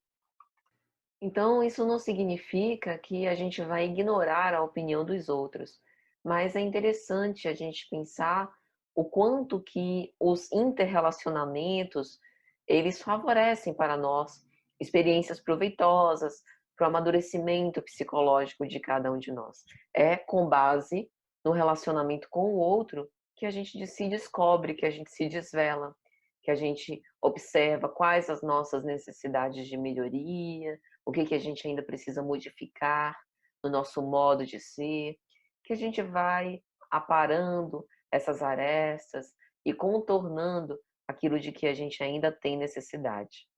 Então, isso não significa que a gente vai ignorar a opinião dos outros, mas é interessante a gente pensar o quanto que os interrelacionamentos, eles favorecem para nós experiências proveitosas, para o amadurecimento psicológico de cada um de nós. É com base no relacionamento com o outro que a gente se descobre, que a gente se desvela, que a gente observa quais as nossas necessidades de melhoria, o que a gente ainda precisa modificar no nosso modo de ser, que a gente vai aparando essas arestas e contornando aquilo de que a gente ainda tem necessidade.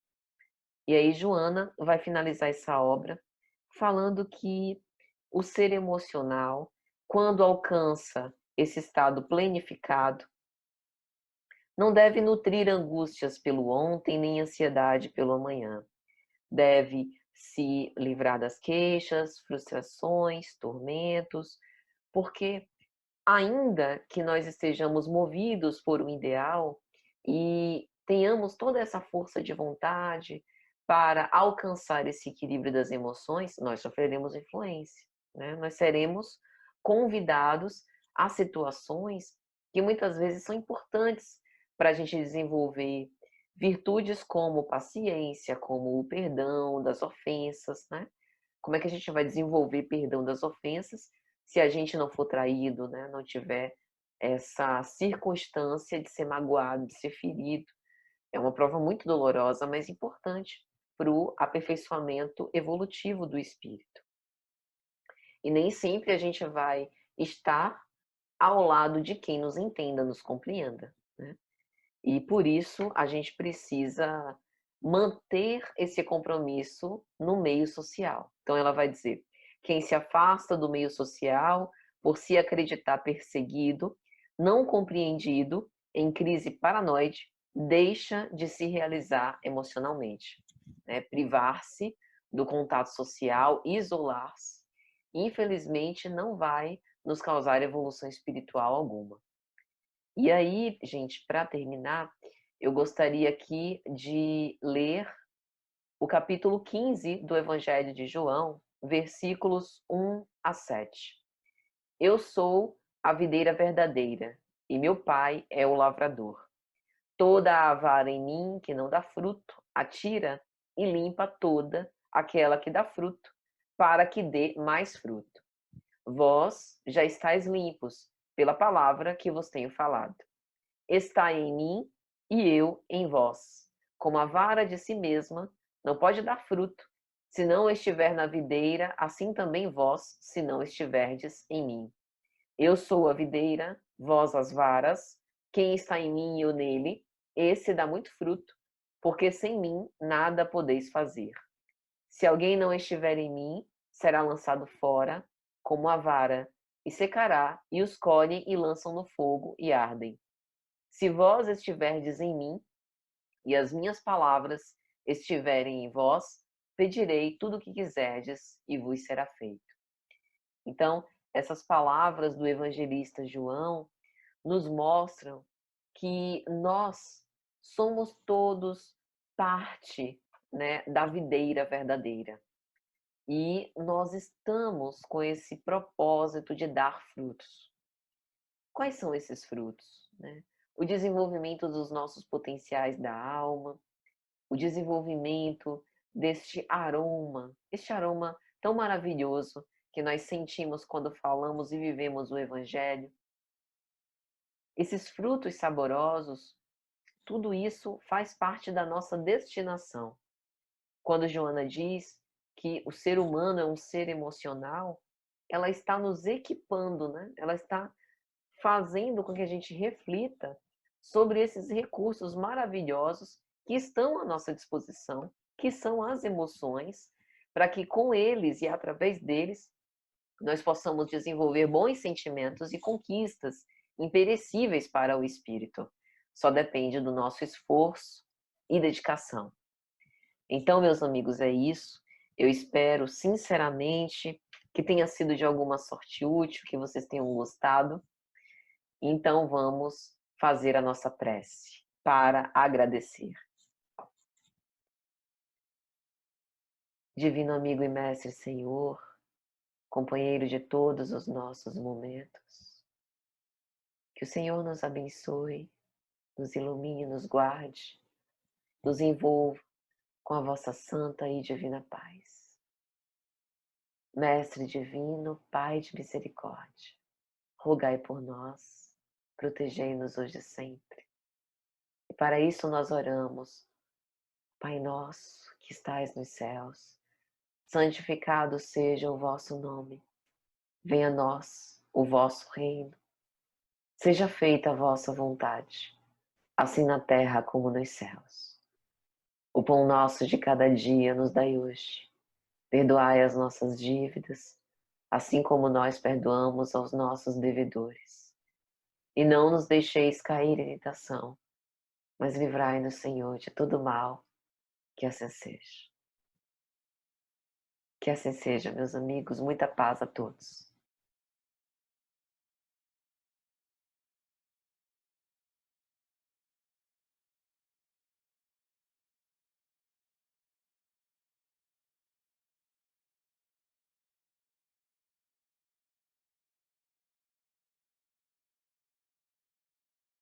E aí Joana vai finalizar essa obra falando que o ser emocional, quando alcança esse estado plenificado, não deve nutrir angústias pelo ontem nem ansiedade pelo amanhã. Deve se livrar das queixas, frustrações, tormentos, porque ainda que nós estejamos movidos por um ideal e tenhamos toda essa força de vontade para alcançar esse equilíbrio das emoções, nós sofreremos influência, né? Nós seremos convidados a situações que muitas vezes são importantes para a gente desenvolver virtudes como paciência, como o perdão das ofensas, né? Como é que a gente vai desenvolver perdão das ofensas se a gente não for traído, né? Não tiver essa circunstância de ser magoado, de ser ferido. É uma prova muito dolorosa, mas importante para o aperfeiçoamento evolutivo do espírito. E nem sempre a gente vai estar ao lado de quem nos entenda, nos compreenda, né? E por isso a gente precisa manter esse compromisso no meio social. Então ela vai dizer: quem se afasta do meio social por se acreditar perseguido, não compreendido, em crise paranoide, deixa de se realizar emocionalmente, né? Privar-se do contato social, isolar-se, infelizmente não vai nos causar evolução espiritual alguma. E aí, gente, para terminar, eu gostaria aqui de ler o capítulo 15 do Evangelho de João, versículos 1 a 7. Eu sou a videira verdadeira, e meu pai é o lavrador. Toda a vara em mim que não dá fruto, atira e limpa toda aquela que dá fruto, para que dê mais fruto. Vós já estáis limpos pela palavra que vos tenho falado. Está em mim e eu em vós. Como a vara de si mesma não pode dar fruto, se não estiver na videira, assim também vós, se não estiverdes em mim. Eu sou a videira, vós as varas. Quem está em mim e eu nele, esse dá muito fruto, porque sem mim nada podeis fazer. Se alguém não estiver em mim, será lançado fora, como a vara, e secará, e os colhem e lançam no fogo e ardem. Se vós estiverdes em mim, e as minhas palavras estiverem em vós, pedirei tudo o que quiserdes, e vos será feito. Então, essas palavras do evangelista João nos mostram que nós somos todos parte, né, da videira verdadeira. E nós estamos com esse propósito de dar frutos. Quais são esses frutos, né? O desenvolvimento dos nossos potenciais da alma, o desenvolvimento este aroma tão maravilhoso que nós sentimos quando falamos e vivemos o Evangelho. Esses frutos saborosos, tudo isso faz parte da nossa destinação. Quando Joana diz que o ser humano é um ser emocional, ela está nos equipando, né? Ela está fazendo com que a gente reflita sobre esses recursos maravilhosos que estão à nossa disposição, que são as emoções, para que com eles e através deles nós possamos desenvolver bons sentimentos e conquistas imperecíveis para o espírito. Só depende do nosso esforço e dedicação. Então, meus amigos, é isso. Eu espero sinceramente que tenha sido de alguma sorte útil, que vocês tenham gostado. Então vamos fazer a nossa prece para agradecer. Divino amigo e mestre Senhor, companheiro de todos os nossos momentos, que o Senhor nos abençoe, nos ilumine, nos guarde, nos envolva com a vossa santa e divina paz. Mestre divino, Pai de misericórdia, rogai por nós, protegei-nos hoje e sempre. E para isso nós oramos. Pai nosso que estais nos céus, santificado seja o vosso nome. Venha a nós o vosso reino. Seja feita a vossa vontade, assim na terra como nos céus. O pão nosso de cada dia nos dai hoje. Perdoai as nossas dívidas, assim como nós perdoamos aos nossos devedores. E não nos deixeis cair em tentação, mas livrai-nos, Senhor, de todo mal, que assim seja. Que assim seja, meus amigos. Muita paz a todos.